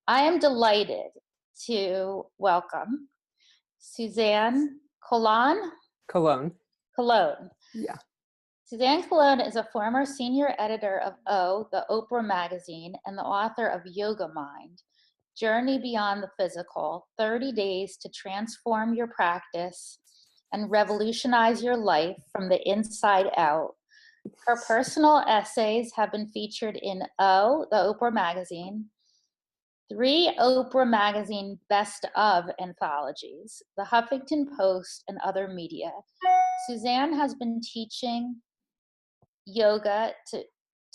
I am delighted to welcome Suzan Colon. Cologne. Cologne. Yeah. Suzan Cologne is a former senior editor of O, the Oprah magazine, and the author of Yoga Mind, Journey Beyond the Physical, 30 Days to Transform Your Practice and Revolutionize Your Life from the Inside Out. Her personal essays have been featured in O, the Oprah magazine, 3 Oprah magazine best of anthologies, the Huffington Post, and other media. Suzan has been teaching yoga to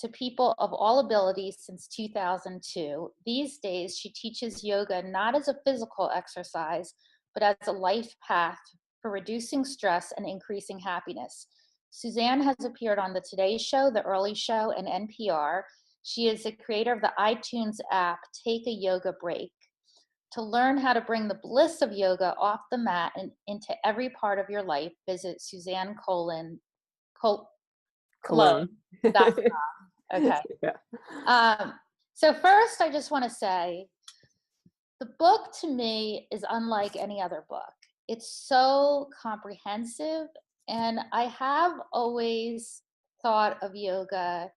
people of all abilities since 2002. These days, she teaches yoga not as a physical exercise, but as a life path for reducing stress and increasing happiness. Suzan has appeared on The Today Show, The Early Show, and NPR. She is the creator of the iTunes app, Take a Yoga Break. To learn how to bring the bliss of yoga off the mat and into every part of your life, visit Suzan Cologne.com. Okay. Yeah. So first, I just want to say, the book to me is unlike any other book. It's so comprehensive, and I have always thought of yoga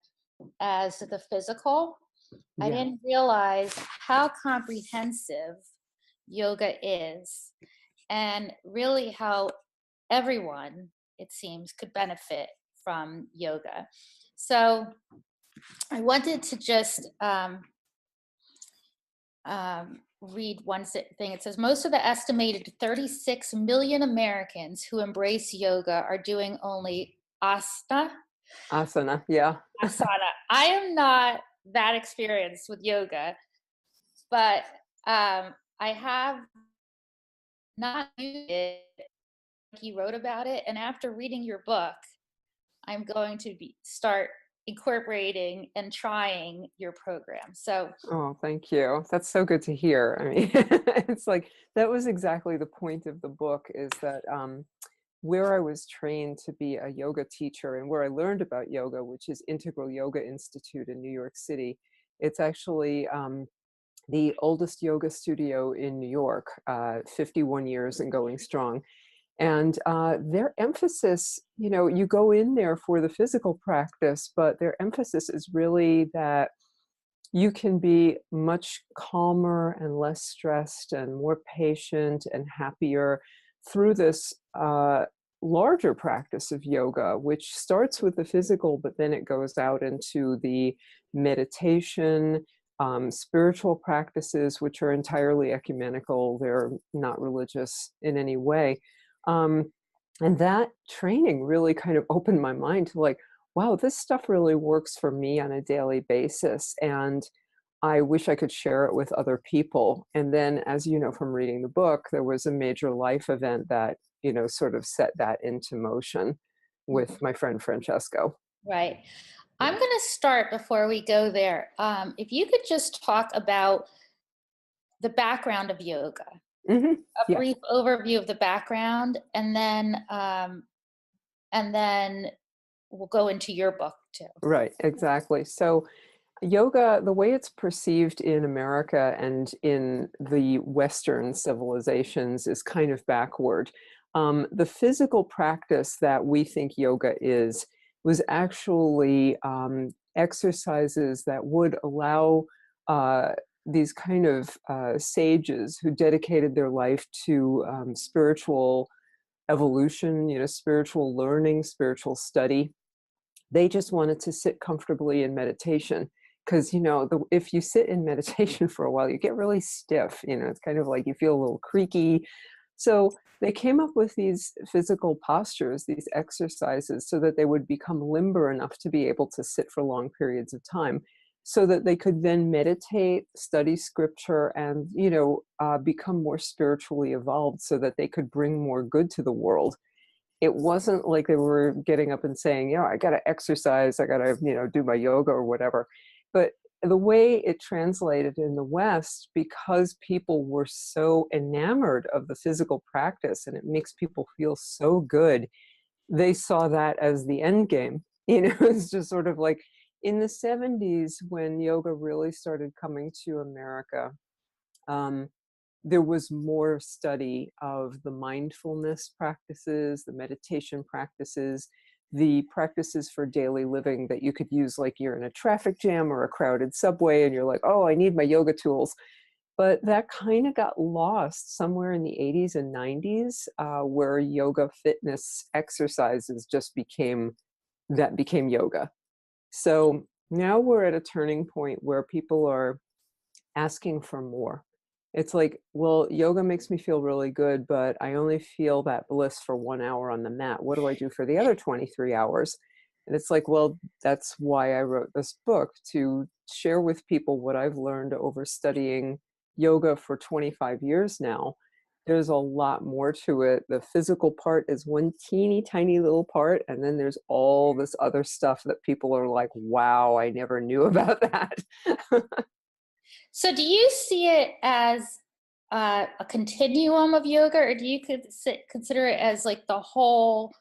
as the physical. I Yeah. didn't realize how comprehensive yoga is, and really how everyone, it seems, could benefit from yoga. So I wanted to just read one thing. It says, most of the estimated 36 million Americans who embrace yoga are doing only asana. Yeah. Asana. I am not that experienced with yoga, but I have not used it like you wrote about it. And after reading your book, I'm going to start incorporating and trying your program. So, Oh, thank you. That's so good to hear. I mean, it's like, that was exactly the point of the book, is that where I was trained to be a yoga teacher and where I learned about yoga, which is Integral Yoga Institute in New York City. It's actually the oldest yoga studio in New York, 51 years and going strong. And their emphasis, you go in there for the physical practice, but their emphasis is really that you can be much calmer and less stressed and more patient and happier through this larger practice of yoga, which starts with the physical, but then it goes out into the meditation, spiritual practices, which are entirely ecumenical. They're not religious in any way. And that training really kind of opened my mind to, like, wow, this stuff really works for me on a daily basis. And I wish I could share it with other people. And then, as you know from reading the book, there was a major life event that, sort of set that into motion with my friend Francesco. right. I'm going to start before we go there. If you could just talk about the background of yoga, Mm-hmm. a brief overview of the background, and then we'll go into your book too. Right, exactly. So yoga, the way it's perceived in America and in the Western civilizations, is kind of backward. The physical practice that we think yoga is was actually exercises that would allow these kind of sages who dedicated their life to spiritual evolution, spiritual learning, spiritual study. They just wanted to sit comfortably in meditation, because if you sit in meditation for a while, you get really stiff. It's kind of like you feel a little creaky. So they came up with these physical postures, these exercises, so that they would become limber enough to be able to sit for long periods of time, so that they could then meditate, study scripture, and become more spiritually evolved, so that they could bring more good to the world. It wasn't like they were getting up and saying, I got to exercise, I got to, do my yoga or whatever. But the way it translated in the West, because people were so enamored of the physical practice and it makes people feel so good, they saw that as the end game. It's just sort of like in the 70s when yoga really started coming to America. Um, there was more study of the mindfulness practices, the meditation practices, the practices for daily living that you could use like you're in a traffic jam or a crowded subway and you're like, oh, I need my yoga tools. But that kind of got lost somewhere in the 80s and 90s, where yoga fitness exercises just became yoga. So now we're at a turning point where people are asking for more. It's like, well, yoga makes me feel really good, but I only feel that bliss for 1 hour on the mat. What do I do for the other 23 hours? And it's like, well, that's why I wrote this book, to share with people what I've learned over studying yoga for 25 years now. There's a lot more to it. The physical part is one teeny tiny little part, and then there's all this other stuff that people are like, wow, I never knew about that. So, do you see it as a continuum of yoga, or do you consider it as like the whole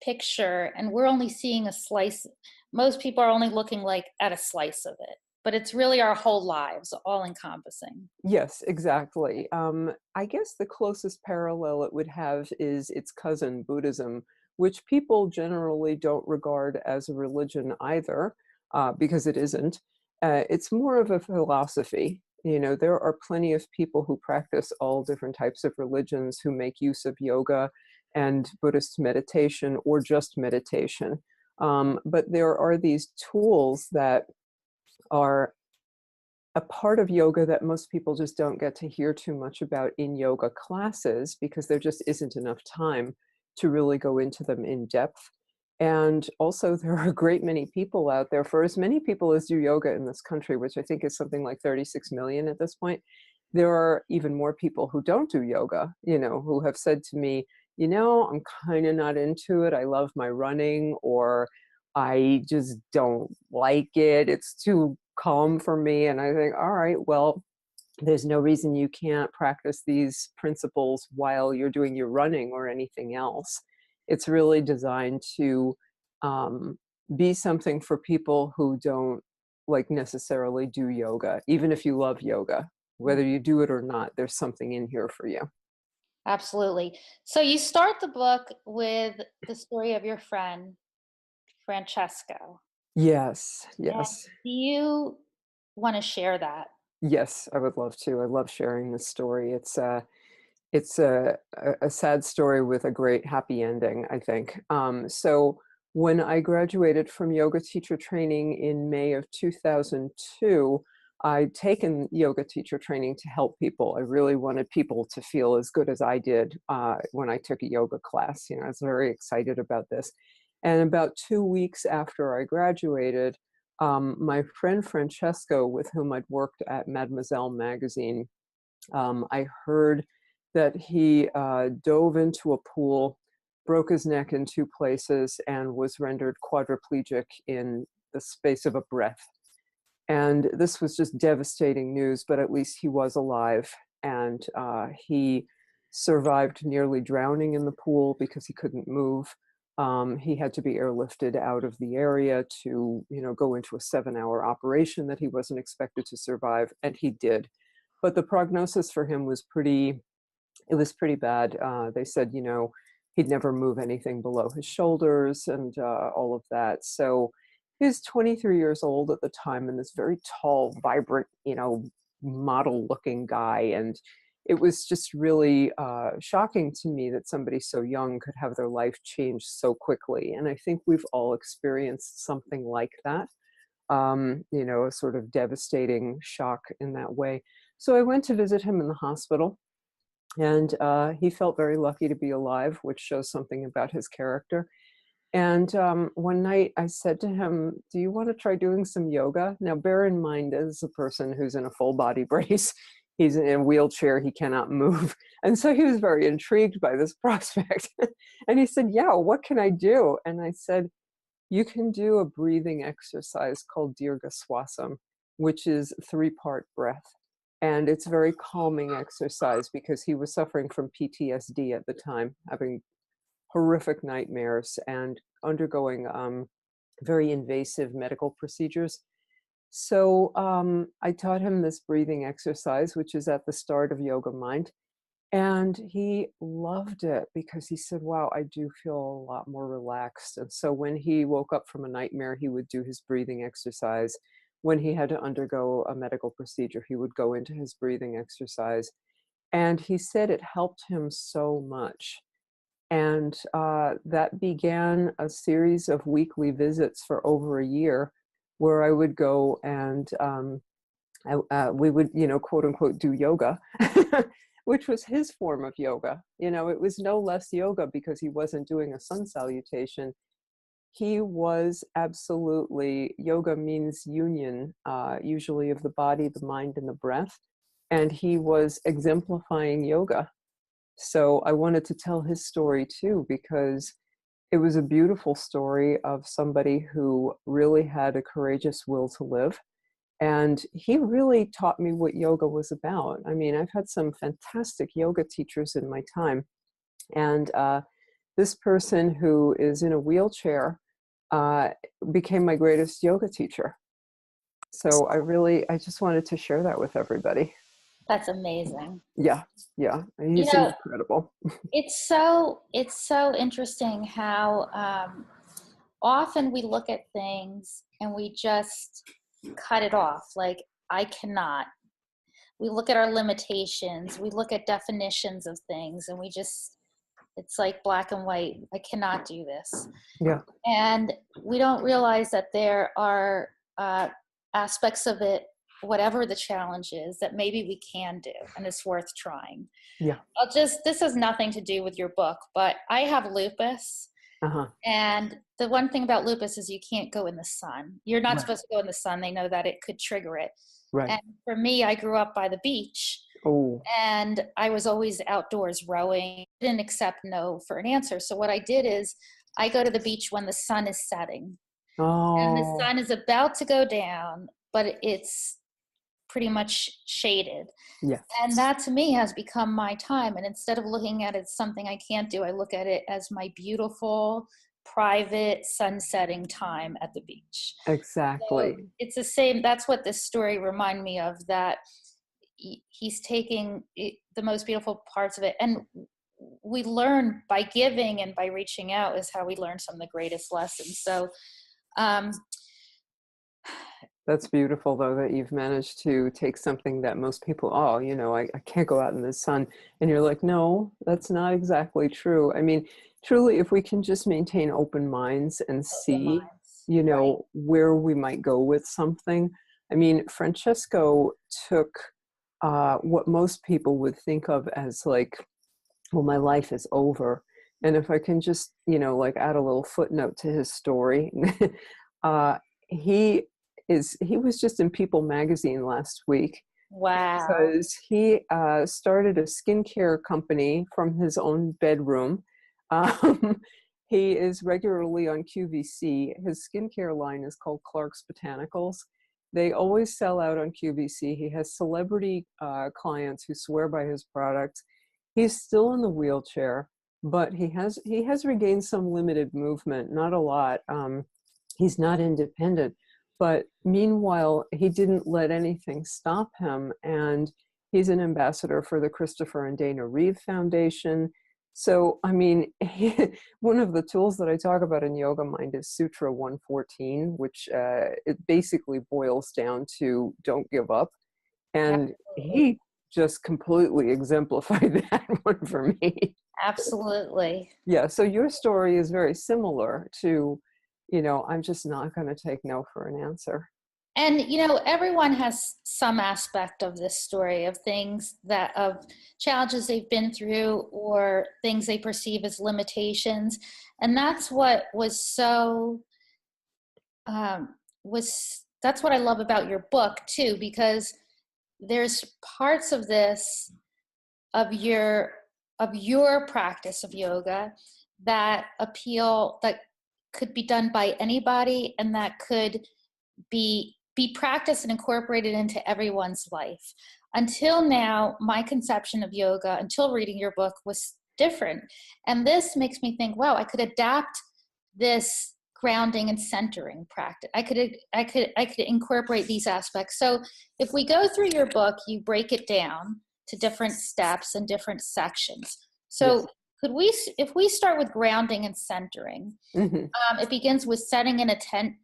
picture? And we're only seeing a slice. Most people are only looking like at a slice of it, but it's really our whole lives, all encompassing. Yes, exactly. I guess the closest parallel it would have is its cousin, Buddhism, which people generally don't regard as a religion either, because it isn't. It's more of a philosophy. You know, there are plenty of people who practice all different types of religions who make use of yoga and Buddhist meditation or just meditation. But there are these tools that are a part of yoga that most people just don't get to hear too much about in yoga classes because there just isn't enough time to really go into them in depth. And also, there are a great many people out there. For as many people as do yoga in this country, which I think is something like 36 million at this point, there are even more people who don't do yoga, you know, who have said to me, you know, I'm kind of not into it. I love my running, or I just don't like it. It's too calm for me. And I think, all right, well, there's no reason you can't practice these principles while you're doing your running or anything else. It's really designed to um, be something for people who don't like necessarily do yoga, even if you love yoga. Mm, Whether you do it or not, there's something in here for you. absolutely. So you start the book with the story of your friend, Francesco. Yes, And yes. do you want to share that? Yes, I would love to. I love sharing this story. It's a sad story with a great happy ending, I think. So when I graduated from yoga teacher training in May of 2002, I'd taken yoga teacher training to help people. I really wanted people to feel as good as I did when I took a yoga class. You know, I was very excited about this. And about 2 weeks after I graduated, my friend Francesco, with whom I'd worked at Mademoiselle magazine, I heard that he dove into a pool, broke his neck in two places, and was rendered quadriplegic in the space of a breath. And this was just devastating news, but at least he was alive. And he survived nearly drowning in the pool because he couldn't move. He had to be airlifted out of the area to, you know, go into a 7-hour operation that he wasn't expected to survive, and he did. But the prognosis for him was pretty bad. They said, you know, he'd never move anything below his shoulders and all of that. So he was 23 years old at the time and this very tall, vibrant, you know, model looking guy. And it was just really shocking to me that somebody so young could have their life changed so quickly. And I think we've all experienced something like that, you know, a sort of devastating shock in that way. So I went to visit him in the hospital, and he felt very lucky to be alive, which shows something about his character. And one night I said to him, do you want to try doing some yoga? Now, bear in mind, as a person who's in a full body brace, he's in a wheelchair, he cannot move. And so he was very intrigued by this prospect. And he said, yeah, what can I do? And I said, you can do a breathing exercise called Dirga Swasam, which is 3-part breath. And it's a very calming exercise because he was suffering from PTSD at the time, having horrific nightmares and undergoing very invasive medical procedures. So I taught him this breathing exercise, which is at the start of Yoga Mind. And he loved it because he said, wow, I do feel a lot more relaxed. And so when he woke up from a nightmare, he would do his breathing exercise. When he had to undergo a medical procedure, he would go into his breathing exercise. And he said it helped him so much. And that began a series of weekly visits for over a year where I would go and we would, quote unquote, do yoga, which was his form of yoga. It was no less yoga because he wasn't doing a sun salutation. He was absolutely, yoga means union, usually of the body, the mind, and the breath. And he was exemplifying yoga. So I wanted to tell his story too, because it was a beautiful story of somebody who really had a courageous will to live. And he really taught me what yoga was about. I mean, I've had some fantastic yoga teachers in my time. And this person who is in a wheelchair uh, became my greatest yoga teacher. So I just wanted to share that with everybody. That's amazing. Yeah, yeah, You he's know, incredible. it's so interesting how often we look at things and we just cut it off. Like, I cannot. We look at our limitations, we look at definitions of things, and it's like black and white. I cannot do this. Yeah, And we don't realize that there are aspects of it, whatever the challenge is, that maybe we can do, and it's worth trying. yeah, This has nothing to do with your book, but I have lupus. uh-huh, And the one thing about lupus is you can't go in the sun. You're not right, supposed to go in the sun. They know that it could trigger it. right. And for me, I grew up by the beach, Oh, and I was always outdoors rowing. I didn't accept no for an answer. So what I did is I go to the beach when the sun is setting. And the oh, sun is about to go down, but it's pretty much shaded. yeah, And that to me has become my time. And instead of looking at it as something I can't do, I look at it as my beautiful, private sunsetting time at the beach. So exactly. it's the same. That's what this story reminded me of, that he's taking the most beautiful parts of it. And we learn by giving and by reaching out is how we learn some of the greatest lessons. So um, That's beautiful, though, that you've managed to take something that most people, oh, I can't go out in the sun. And you're like, no, that's not exactly true. I mean, truly, if we can just maintain open minds and open see, minds, right? where we might go with something. I mean, Francesco took what most people would think of as like, well, my life is over. And if I can just, like add a little footnote to his story, uh, he he was just in People magazine last week Wow. because he started a skincare company from his own bedroom. Um, he is regularly on QVC. His skincare line is called Clark's Botanicals. They always sell out on QVC. He has celebrity clients who swear by his products. He's still in the wheelchair, but he has regained some limited movement, not a lot. He's not independent, but meanwhile, he didn't let anything stop him, and he's an ambassador for the Christopher and Dana Reeve Foundation. So, I mean, one of the tools that I talk about in Yoga Mind is Sutra 114, which it basically boils down to don't give up. And Absolutely. he just completely exemplified that one for me. Absolutely. Yeah, so your story is very similar to, I'm just not going to take no for an answer. And everyone has some aspect of this story, of challenges they've been through, or things they perceive as limitations. And that's what that's what I love about your book too, because there's parts of this, of your practice of yoga, that could be done by anybody, and that could be practiced and incorporated into everyone's life. Until now, my conception of yoga, until reading your book, was different. And this makes me think, wow, I could adapt this grounding and centering practice. I could incorporate these aspects. So if we go through your book, you break it down to different steps and different sections. So Yes. if we start with grounding and centering, it begins with setting an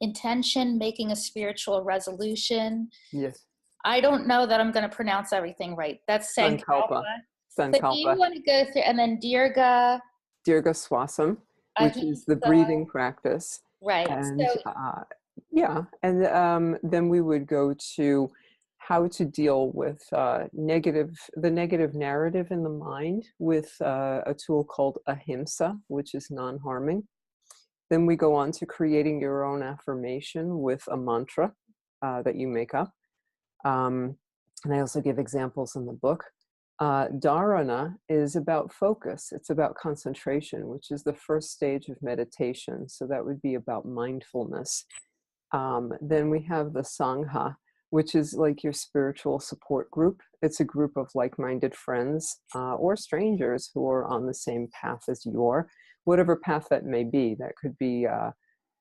intention, making a spiritual resolution. Yes. I don't know that I'm going to pronounce everything right. That's Sankalpa. But do you Sankalpa. want to go through, and then Dirga? Dirga Swasam, which is the breathing practice. Right. And So, yeah, and then we would go to how to deal with the negative narrative in the mind with a tool called ahimsa, which is non-harming. Then we go on to creating your own affirmation with a mantra that you make up. And I also give examples in the book. Dharana is about focus. It's about concentration, which is the first stage of meditation. So that would be about mindfulness. Then we have the Sangha, which is like your spiritual support group. It's a group of like-minded friends or strangers who are on the same path as you are, whatever path that may be. That could be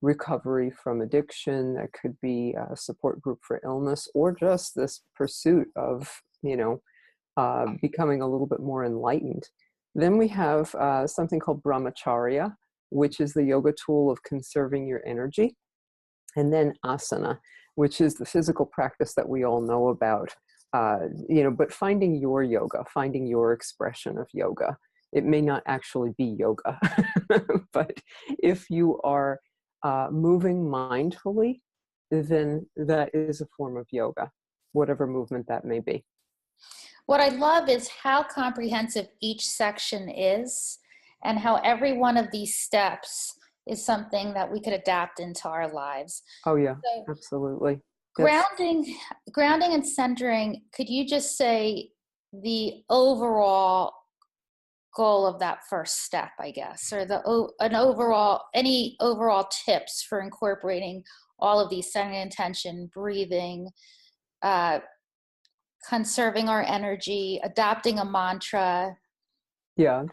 recovery from addiction, that could be a support group for illness, or just this pursuit of, becoming a little bit more enlightened. Then we have something called brahmacharya, which is the yoga tool of conserving your energy. And then asana, which is the physical practice that we all know about, but finding your yoga, finding your expression of yoga. It may not actually be yoga, but if you are moving mindfully, then that is a form of yoga, whatever movement that may be. what I love is how comprehensive each section is, and how every one of these steps is something that we could adapt into our lives. Oh yeah, So absolutely. grounding and centering, could you just say the overall goal of that first step, I guess, or any overall tips for incorporating all of these: setting intention, breathing, conserving our energy, adopting a mantra? Yeah,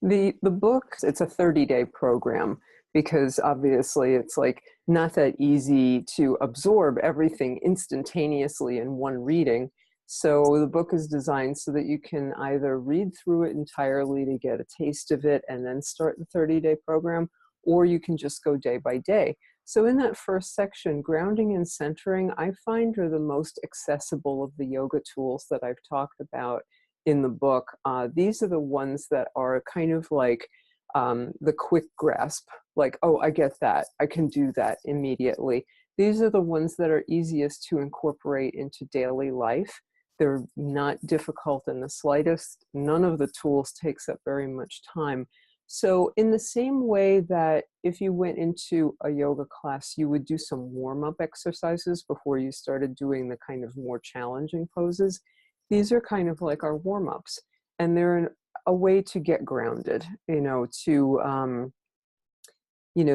the book, it's a 30-day program, because obviously it's like not that easy to absorb everything instantaneously in one reading. So the book is designed so that you can either read through it entirely to get a taste of it and then start the 30-day program, or you can just go day by day. So in that first section, grounding and centering, I find are the most accessible of the yoga tools that I've talked about in the book. These are the ones that are kind of like the quick grasp, like, oh, I get that, I can do that immediately. These are the ones that are easiest to incorporate into daily life. They're not difficult in the slightest. None of the tools takes up very much time. So in the same way that if you went into a yoga class, you would do some warm-up exercises before you started doing the kind of more challenging poses, these are kind of like our warm-ups. And they're a way to get grounded, to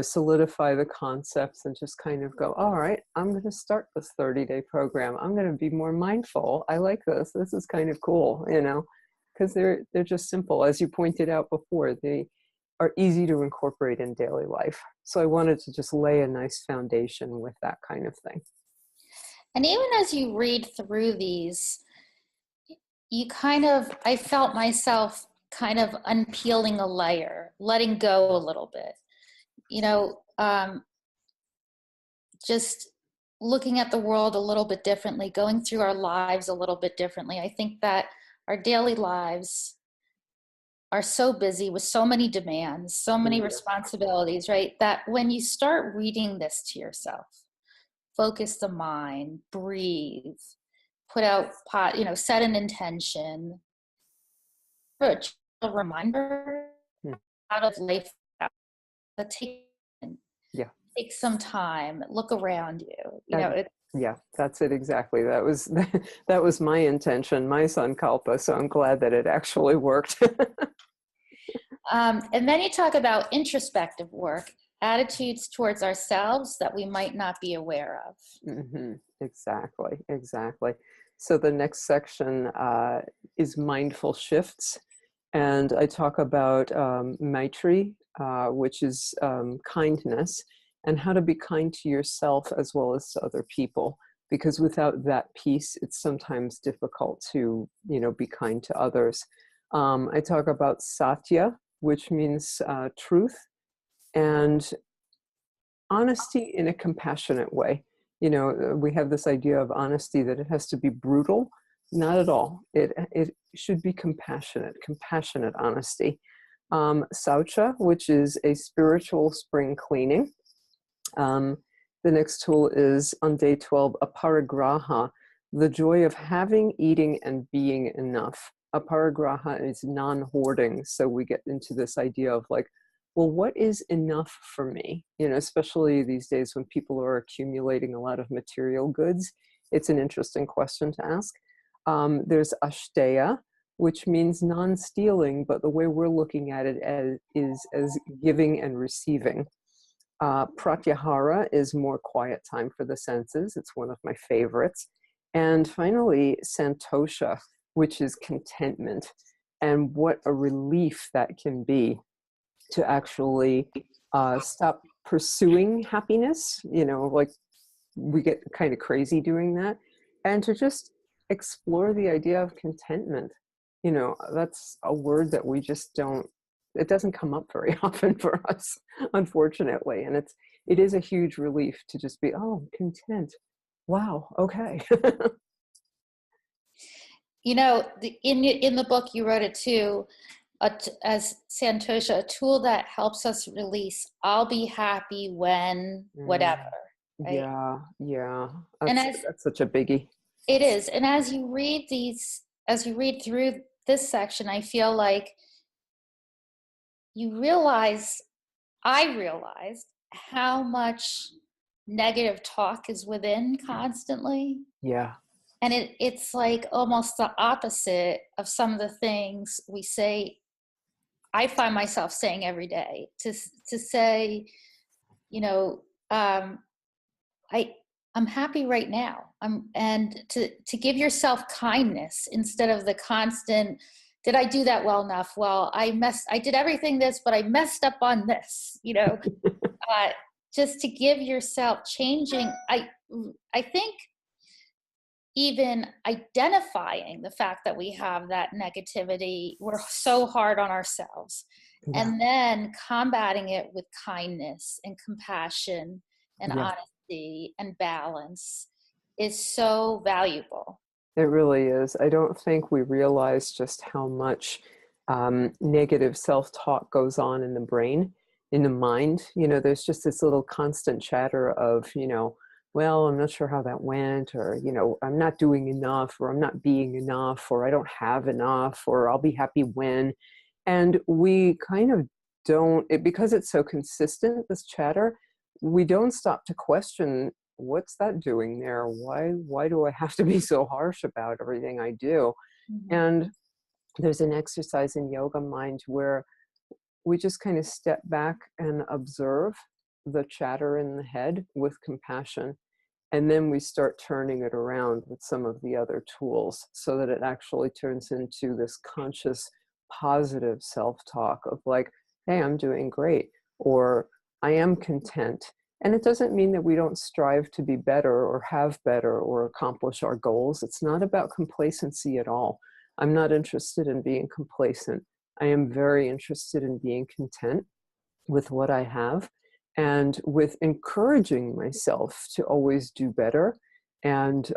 solidify the concepts and just kind of go, all right, I'm going to start this 30-day program. I'm going to be more mindful. I like this. This is kind of cool, because they're just simple. As you pointed out before, they are easy to incorporate in daily life. So I wanted to just lay a nice foundation with that kind of thing. And even as you read through these, I felt myself kind of unpeeling a layer, letting go a little bit, just looking at the world a little bit differently, going through our lives a little bit differently. I think that our daily lives are so busy with so many demands, so many responsibilities, right? That when you start reading this to yourself, focus the mind, breathe, put out, set an intention, a reminder out of life that take some time, look around you. Yeah, that's it exactly. That was my intention, my sankalpa. So I'm glad that it actually worked. And then you talk about introspective work, attitudes towards ourselves that we might not be aware of. Mm-hmm. Exactly. So the next section is mindful shifts. And I talk about Maitri, which is kindness. and how to be kind to yourself as well as to other people. Because without that piece, it's sometimes difficult to, be kind to others. I talk about satya, which means truth, and honesty in a compassionate way. We have this idea of honesty that it has to be brutal. Not at all. It should be compassionate honesty. Saucha, which is a spiritual spring cleaning. The next tool is on day 12, aparigraha, the joy of having, eating, and being enough. Aparigraha is non-hoarding. So we get into this idea of like, well, what is enough for me? Especially these days when people are accumulating a lot of material goods, it's an interesting question to ask. There's ashteya, which means non-stealing, but the way we're looking at it is as giving and receiving. Pratyahara is more quiet time for the senses. It's one of my favorites. And finally, santosha, which is contentment. And what a relief that can be to actually stop pursuing happiness. Like we get kind of crazy doing that. And to just explore the idea of contentment. That's a word that we just don't, it doesn't come up very often for us, unfortunately. And it is a huge relief to just be, oh, content. Wow. Okay. In the book, you wrote it too, as Santosha, a tool that helps us release, I'll be happy when whatever. Right? Yeah. And that's such a biggie. It is. And as you read through this section, I feel like I realized how much negative talk is within constantly. Yeah. And it's like almost the opposite of some of the things we say, I find myself saying every day, to say, I'm happy right now. And to give yourself kindness instead of the constant, did I do that well enough? Well, I did everything this, but I messed up on this, just to give yourself changing. I think even identifying the fact that we have that negativity, we're so hard on ourselves. Yeah. And then combating it with kindness and compassion and honesty and balance is so valuable. It really is. I don't think we realize just how much negative self-talk goes on in the brain, in the mind. There's just this little constant chatter of, well, I'm not sure how that went, or, I'm not doing enough, or I'm not being enough, or I don't have enough, or I'll be happy when. And we kind of don't, because it's so consistent, this chatter, we don't stop to question, what's that doing there? Why do I have to be so harsh about everything I do? Mm-hmm. And there's an exercise in Yoga Mind where we just kind of step back and observe the chatter in the head with compassion. And then we start turning it around with some of the other tools so that it actually turns into this conscious, positive self-talk of like, hey, I'm doing great, or I am content. And it doesn't mean that we don't strive to be better or have better or accomplish our goals. It's not about complacency at all. I'm not interested in being complacent. I am very interested in being content with what I have and with encouraging myself to always do better and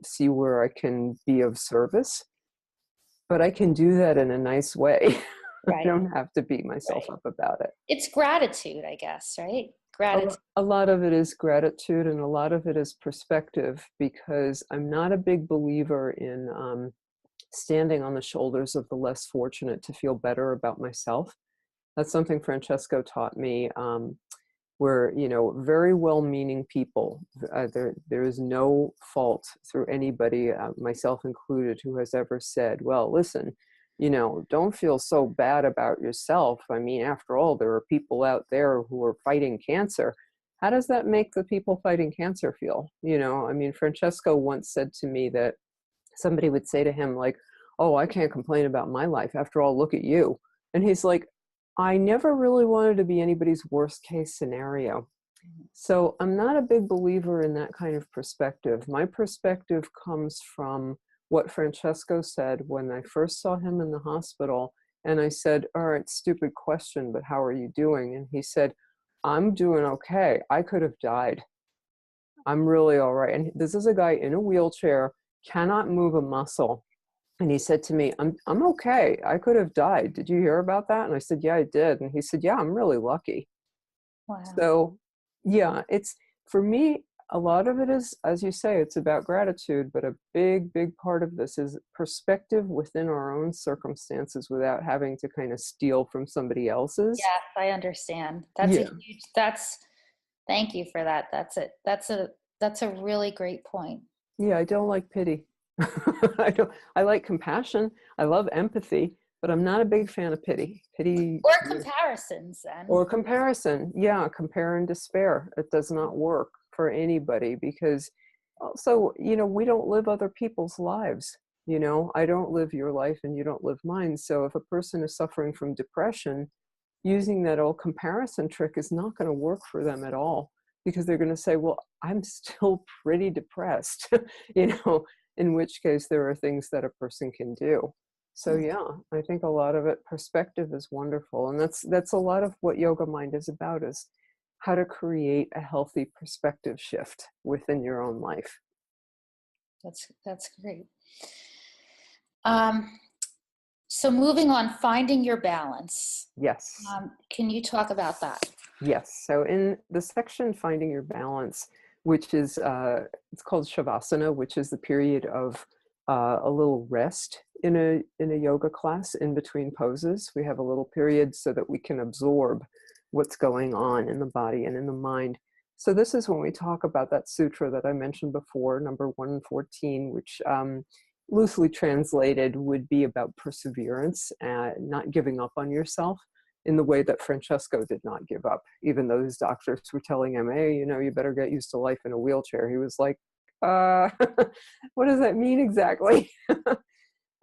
see where I can be of service. But I can do that in a nice way. Right. I don't have to beat myself up about it. It's gratitude, I guess, right? Gratitude. A lot of it is gratitude, and a lot of it is perspective, because I'm not a big believer in standing on the shoulders of the less fortunate to feel better about myself. That's something Francesco taught me, where, very well-meaning people, there is no fault through anybody, myself included, who has ever said, well, listen, don't feel so bad about yourself. I mean, after all, there are people out there who are fighting cancer. How does that make the people fighting cancer feel? I mean, Francesco once said to me that somebody would say to him like, oh, I can't complain about my life. After all, look at you. And he's like, I never really wanted to be anybody's worst case scenario. So I'm not a big believer in that kind of perspective. My perspective comes from what Francesco said when I first saw him in the hospital. And I said, all right, stupid question, but how are you doing? And he said, I'm doing okay. I could have died. I'm really all right. And this is a guy in a wheelchair, cannot move a muscle. And he said to me, I'm okay. I could have died. Did you hear about that? And I said, yeah, I did. And he said, yeah, I'm really lucky. Wow. So yeah, it's, for me, a lot of it is, as you say, it's about gratitude, but a big, big part of this is perspective within our own circumstances without having to kind of steal from somebody else's. Yes, I understand. That's a Yeah. huge, thank you for that. That's a really great point. Yeah, I don't like pity. I like compassion. I love empathy, but I'm not a big fan of pity. Pity, Or comparisons then. or comparison. Yeah, compare and despair. It does not work for anybody because also, we don't live other people's lives. I don't live your life and you don't live mine. So if a person is suffering from depression, using that old comparison trick is not going to work for them at all, because they're going to say, well, I'm still pretty depressed, in which case there are things that a person can do. So yeah, I think a lot of it, perspective is wonderful. And that's a lot of what Yoga Mind is about, is how to create a healthy perspective shift within your own life. That's great. So moving on, finding your balance. Yes. Can you talk about that? Yes. So in the section Finding Your Balance, which is, it's called Shavasana, which is the period of a little rest in a yoga class in between poses. We have a little period so that we can absorb what's going on in the body and in the mind. So this is when we talk about that sutra that I mentioned before, number 114, which loosely translated would be about perseverance and not giving up on yourself, in the way that Francesco did not give up, even though his doctors were telling him, hey, you better get used to life in a wheelchair. He was like, what does that mean exactly?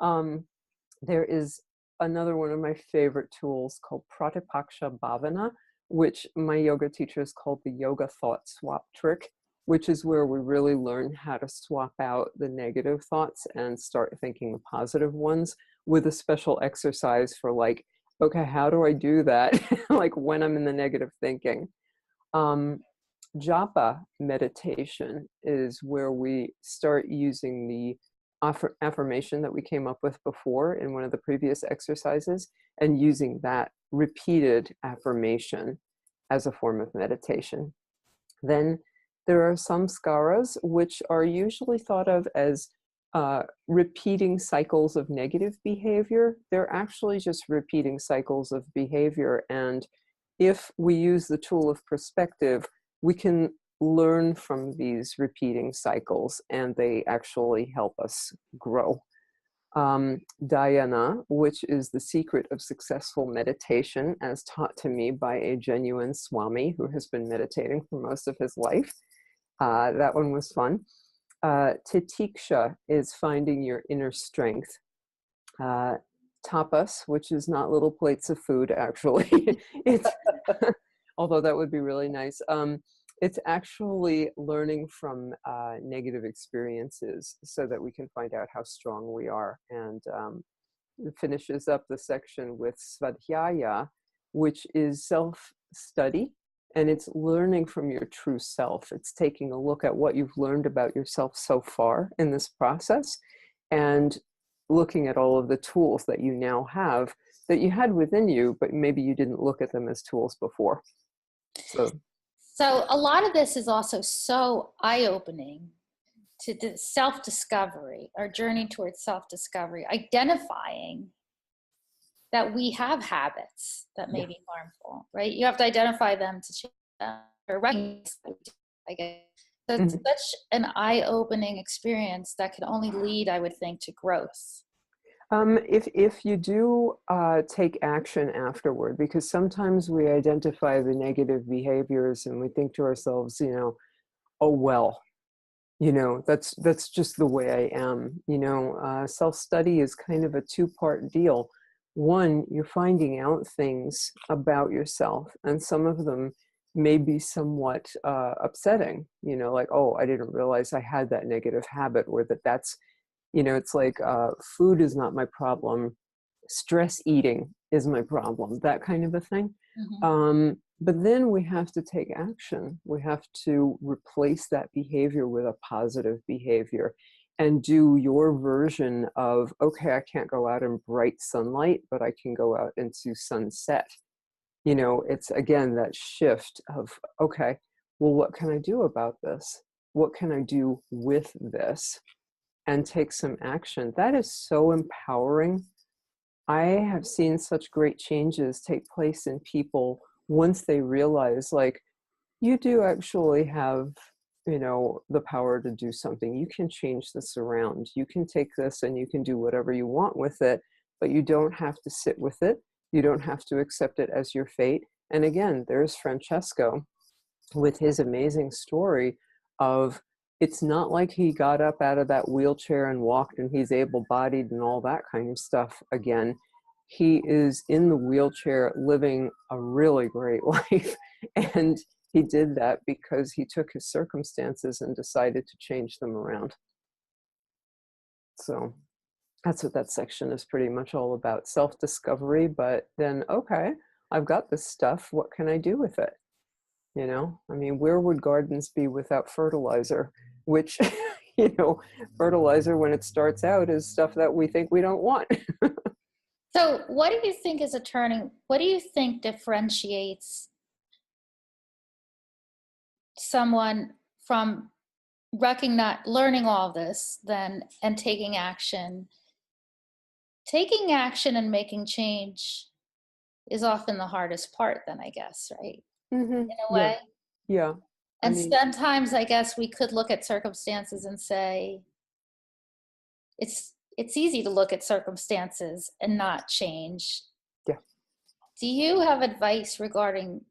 There is another one of my favorite tools called Pratipaksha Bhavana, which my yoga teachers called the yoga thought swap trick, which is where we really learn how to swap out the negative thoughts and start thinking the positive ones, with a special exercise for like, okay, how do I do that? Like when I'm in the negative thinking. Japa meditation is where we start using the affirmation that we came up with before in one of the previous exercises, and using that repeated affirmation as a form of meditation. Then there are samskaras, which are usually thought of as repeating cycles of negative behavior. They're actually just repeating cycles of behavior. And if we use the tool of perspective, we can learn from these repeating cycles, and they actually help us grow. Dhyana, which is the secret of successful meditation, as taught to me by a genuine Swami who has been meditating for most of his life. That one was fun. Titiksha is finding your inner strength. Tapas, which is not little plates of food, actually. It's although that would be really nice. It's actually learning from negative experiences so that we can find out how strong we are. And it finishes up the section with Svadhyaya, which is self-study. And it's learning from your true self. It's taking a look at what you've learned about yourself so far in this process, and looking at all of the tools that you now have that you had within you, but maybe you didn't look at them as tools before. So a lot of this is also so eye-opening to self-discovery, our journey towards self-discovery, identifying that we have habits that may be harmful, right? You have to identify them to change them, or recognize them, I guess. So it's such an eye-opening experience that can only lead, I would think, to growth. If you do take action afterward, because sometimes we identify the negative behaviors and we think to ourselves, oh, well, that's just the way I am. Self-study is kind of a two-part deal. One, you're finding out things about yourself, and some of them may be somewhat upsetting, you know, like, oh, I didn't realize I had that negative habit, or that's, you know, it's like food is not my problem, stress eating is my problem, that kind of a thing. Mhm. But then we have to take action. We have to replace that behavior with a positive behavior and do your version of, okay, I can't go out in bright sunlight, but I can go out into sunset. You know, it's again that shift of, okay, well, what can I do about this? What can I do with this? And take some action. That is so empowering. I have seen such great changes take place in people once they realize, like, you do actually have, you know, the power to do something. You can change this around. You can take this and you can do whatever you want with it, but you don't have to sit with it. You don't have to accept it as your fate. And again, there's Francesco with his amazing story of, it's not like he got up out of that wheelchair and walked and he's able-bodied and all that kind of stuff again. He is in the wheelchair living a really great life. And he did that because he took his circumstances and decided to change them around. So that's what that section is pretty much all about, self-discovery. But then, okay, I've got this stuff, what can I do with it? You know, I mean, where would gardens be without fertilizer? Which, you know, fertilizer when it starts out is stuff that we think we don't want. So what do you think is what do you think differentiates someone from learning all this then and taking action? Taking action and making change is often the hardest part then, I guess, right? Mm-hmm. In a Yeah. way. Yeah. I And mean, sometimes I guess we could look at circumstances and say it's easy to look at circumstances and not change. yeah. Do you have advice regarding,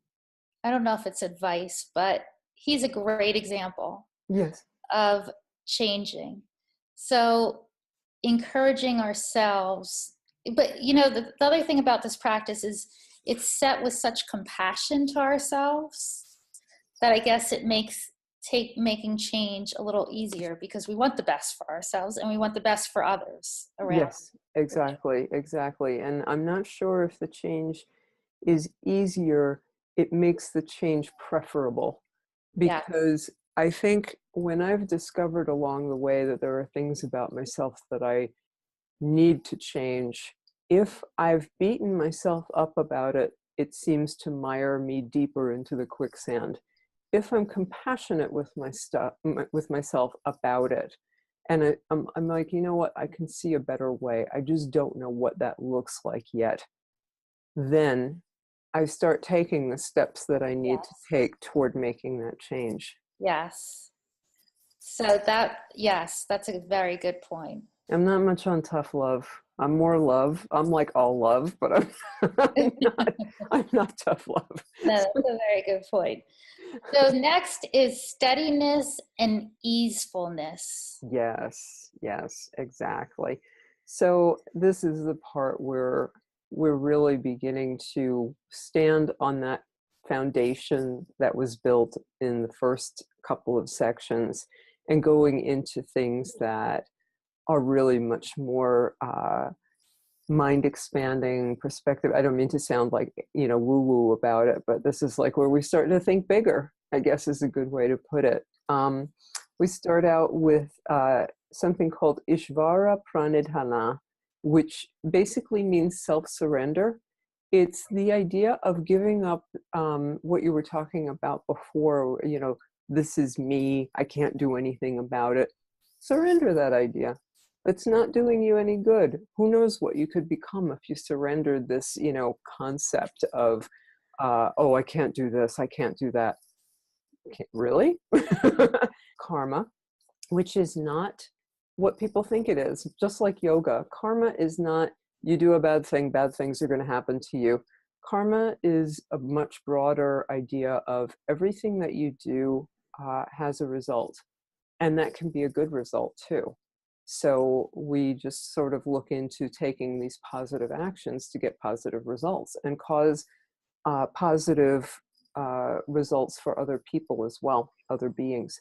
I don't know if it's advice, but he's a great example Yes. of changing. So encouraging ourselves, but you know, the other thing about this practice is it's set with such compassion to ourselves that I guess it makes making change a little easier because we want the best for ourselves and we want the best for others around. Yes, exactly, exactly. And I'm not sure if the change is easier, it makes the change preferable. Yes. Because I think when I've discovered along the way that there are things about myself that I need to change, if I've beaten myself up about it, it seems to mire me deeper into the quicksand. If I'm compassionate with with myself about it, and I'm like, you know what, I can see a better way. I just don't know what that looks like yet. Then I start taking the steps that I need to Yes. take toward making that change. Yes. So yes, that's a very good point. I'm not much on tough love. I'm more love. I'm like all love, but I'm not tough love. No, that's a very good point. So next is steadiness and easefulness. Yes, yes, exactly. So this is the part where we're really beginning to stand on that foundation that was built in the first couple of sections and going into things that are really much more mind expanding perspective. I don't mean to sound like, you know, woo woo about it, but this is like where we start to think bigger, I guess is a good way to put it. We start out with something called Ishvara Pranidhana, which basically means self-surrender. It's the idea of giving up what you were talking about before, you know, this is me, I can't do anything about it. Surrender that idea. It's not doing you any good. Who knows what you could become if you surrendered this, you know, concept of, oh, I can't do this, I can't do that. Really? Karma, which is not what people think it is. Just like yoga, karma is not you do a bad thing, bad things are going to happen to you. Karma is a much broader idea of everything that you do has a result, and that can be a good result too. So we just sort of look into taking these positive actions to get positive results and cause positive results for other people as well, other beings.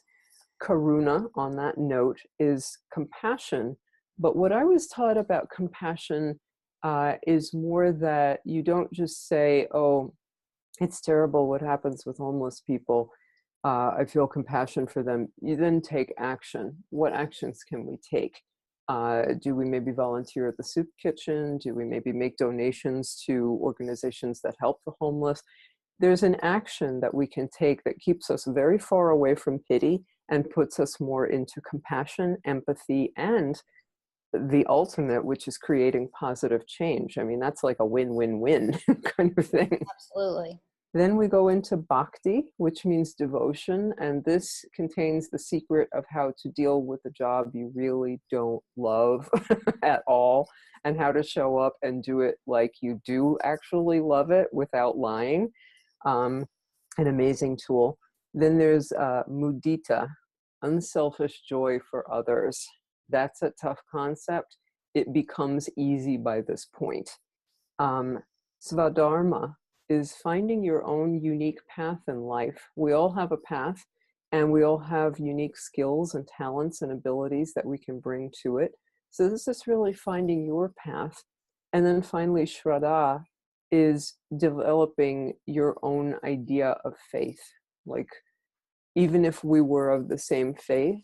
Karuna, on that note, is compassion. But what I was taught about compassion is more that you don't just say, oh, it's terrible what happens with homeless people. I feel compassion for them. You then take action. What actions can we take? Do we maybe volunteer at the soup kitchen? Do we maybe make donations to organizations that help the homeless? There's an action that we can take that keeps us very far away from pity and puts us more into compassion, empathy, and the ultimate, which is creating positive change. I mean, that's like a win-win-win kind of thing. Absolutely. Then we go into bhakti, which means devotion, and this contains the secret of how to deal with a job you really don't love at all, and how to show up and do it like you do actually love it without lying. An amazing tool. Then there's mudita, unselfish joy for others. That's a tough concept. It becomes easy by this point. Svadharma is finding your own unique path in life. We all have a path, and we all have unique skills and talents and abilities that we can bring to it. So this is really finding your path. And then finally, Shraddha is developing your own idea of faith. Like, even if we were of the same faith,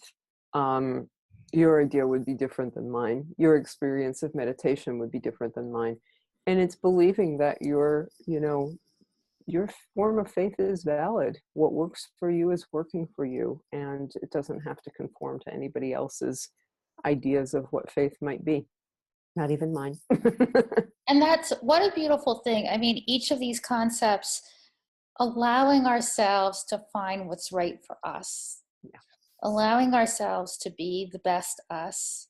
your idea would be different than mine. Your experience of meditation would be different than mine. And it's believing that your form of faith is valid. What works for you is working for you, and it doesn't have to conform to anybody else's ideas of what faith might be. Not even mine. And that's what a beautiful thing. I mean, each of these concepts, allowing ourselves to find what's right for us, Yeah. allowing ourselves to be the best us,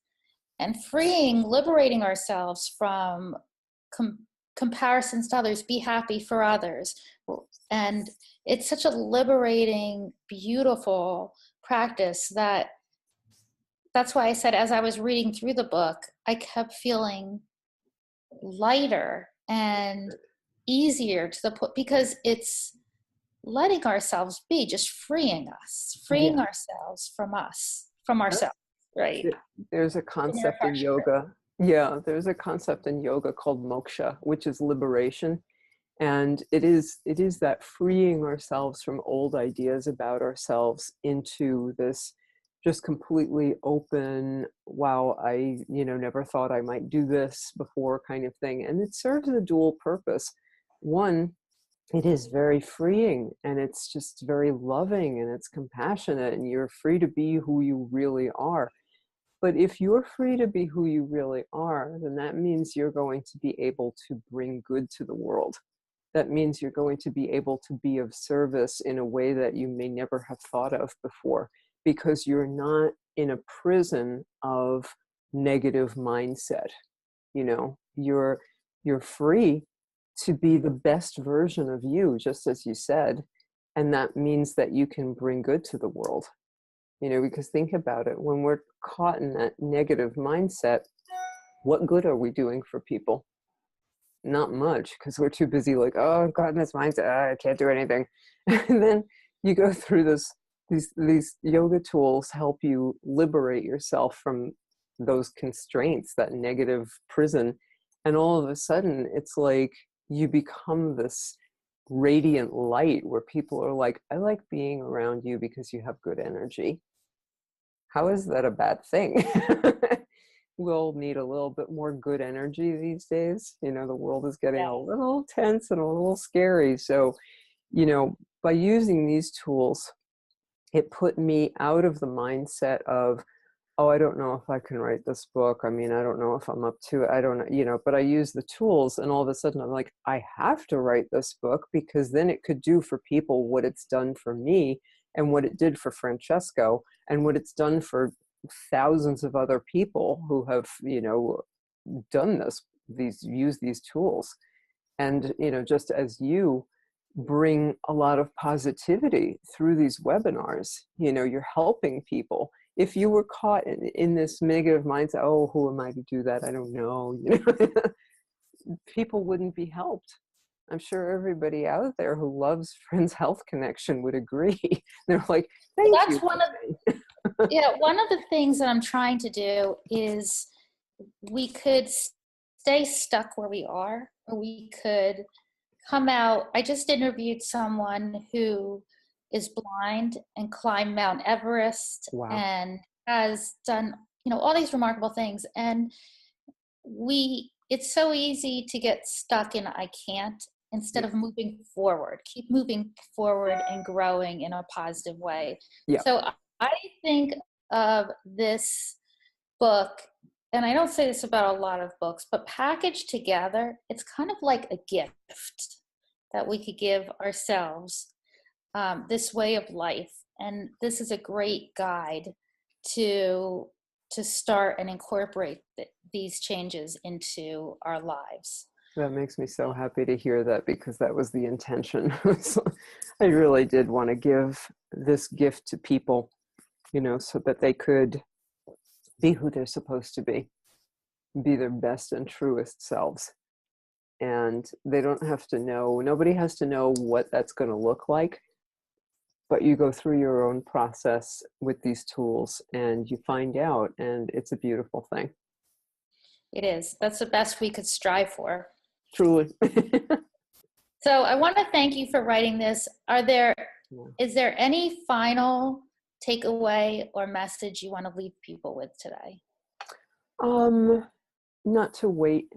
and liberating ourselves from comparisons to others, be happy for others. And it's such a liberating, beautiful practice that's why I said, as I was reading through the book, I kept feeling lighter and easier to the point, because it's letting ourselves be, just freeing ourselves from ourselves, right? There's a concept in yoga. Yeah, there's a concept in yoga called moksha, which is liberation. And it is that freeing ourselves from old ideas about ourselves into this just completely open, wow, I never thought I might do this before kind of thing. And it serves a dual purpose. One, it is very freeing, and it's just very loving, and it's compassionate, and you're free to be who you really are. But if you're free to be who you really are, then that means you're going to be able to bring good to the world. That means you're going to be able to be of service in a way that you may never have thought of before, because you're not in a prison of negative mindset. You're free to be the best version of you, just as you said. And that means that you can bring good to the world. Because think about it, when we're caught in that negative mindset, what good are we doing for people? Not much, because we're too busy like, oh, I'm caught in this mindset, I can't do anything. And then you go through these yoga tools help you liberate yourself from those constraints, that negative prison. And all of a sudden, it's like you become this radiant light where people are like, I like being around you because you have good energy. How is that a bad thing? We'll need a little bit more good energy these days. The world is getting a little tense and a little scary. So, by using these tools, it put me out of the mindset of, oh, I don't know if I can write this book. I mean, I don't know if I'm up to it. I don't know, but I use the tools, and all of a sudden I'm like, I have to write this book, because then it could do for people what it's done for me, and what it did for Francesco, and what it's done for thousands of other people who have, done used these tools. And, just as you bring a lot of positivity through these webinars, you're helping people. If you were caught in this negative mindset, oh, who am I to do that? I don't know. People wouldn't be helped. I'm sure everybody out there who loves Friends Health Connection would agree. They're like, thank That's you. one of one of the things that I'm trying to do is we could stay stuck where we are, or we could come out. I just interviewed someone who is blind and climbed Mount Everest Wow. and has done, all these remarkable things. And it's so easy to get stuck in I can't instead of moving forward. Keep moving forward and growing in a positive way. Yeah. So I think of this book, and I don't say this about a lot of books, but packaged together, it's kind of like a gift that we could give ourselves, this way of life. And this is a great guide to start and incorporate these changes into our lives. That makes me so happy to hear that, because that was the intention. I really did want to give this gift to people, so that they could be who they're supposed to be their best and truest selves. And they don't have to know, nobody has to know what that's going to look like, but you go through your own process with these tools and you find out, and it's a beautiful thing. It is. That's the best we could strive for. Truly. So I want to thank you for writing this. Is there any final takeaway or message you want to leave people with today? Not to wait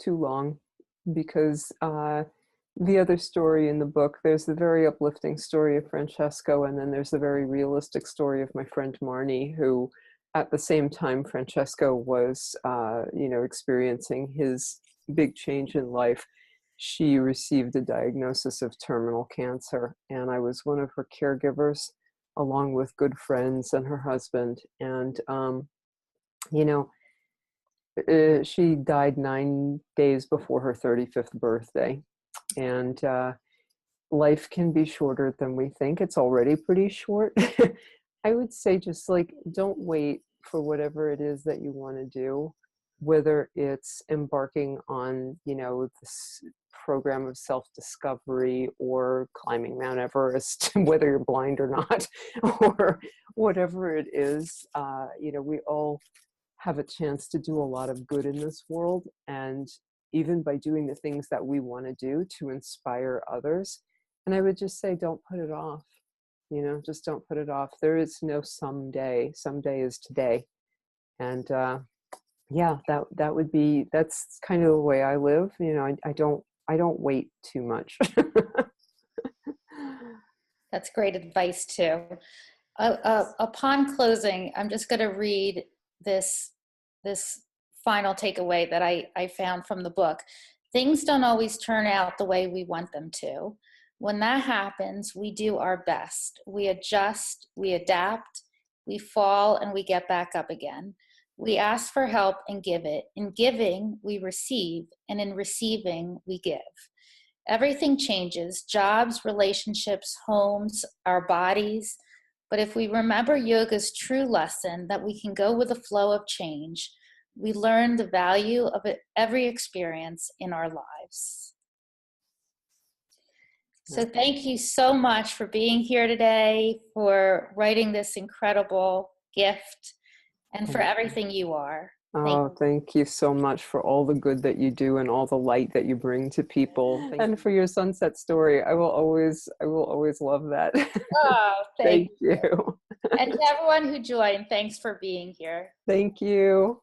too long, because the other story in the book, there's the very uplifting story of Francesco, and then there's the very realistic story of my friend Marnie, who at the same time Francesco was experiencing his big change in life, she received a diagnosis of terminal cancer, and I was one of her caregivers, along with good friends and her husband. And she died 9 days before her 35th birthday. And life can be shorter than we think. It's already pretty short. I would say just don't wait for whatever it is that you want to do, whether it's embarking on, this program of self-discovery, or climbing Mount Everest, whether you're blind or not, or whatever it is. We all have a chance to do a lot of good in this world, and even by doing the things that we want to do to inspire others. And I would just say, don't put it off. Just don't put it off. There is no someday. Someday is today. And that's kind of the way I live. I don't wait too much. That's great advice too. Upon closing, I'm just going to read this final takeaway that I found from the book. Things don't always turn out the way we want them to. When that happens, we do our best. We adjust, we adapt, we fall, and we get back up again. We ask for help and give it. In giving, we receive, and in receiving, we give. Everything changes: jobs, relationships, homes, our bodies. But if we remember yoga's true lesson, that we can go with the flow of change, we learn the value of every experience in our lives. So thank you so much for being here today, for writing this incredible gift, and for everything you are. Thank you so much for all the good that you do and all the light that you bring to people. And for your sunset story. I will always love that. Oh, thank you. And to everyone who joined, thanks for being here. Thank you.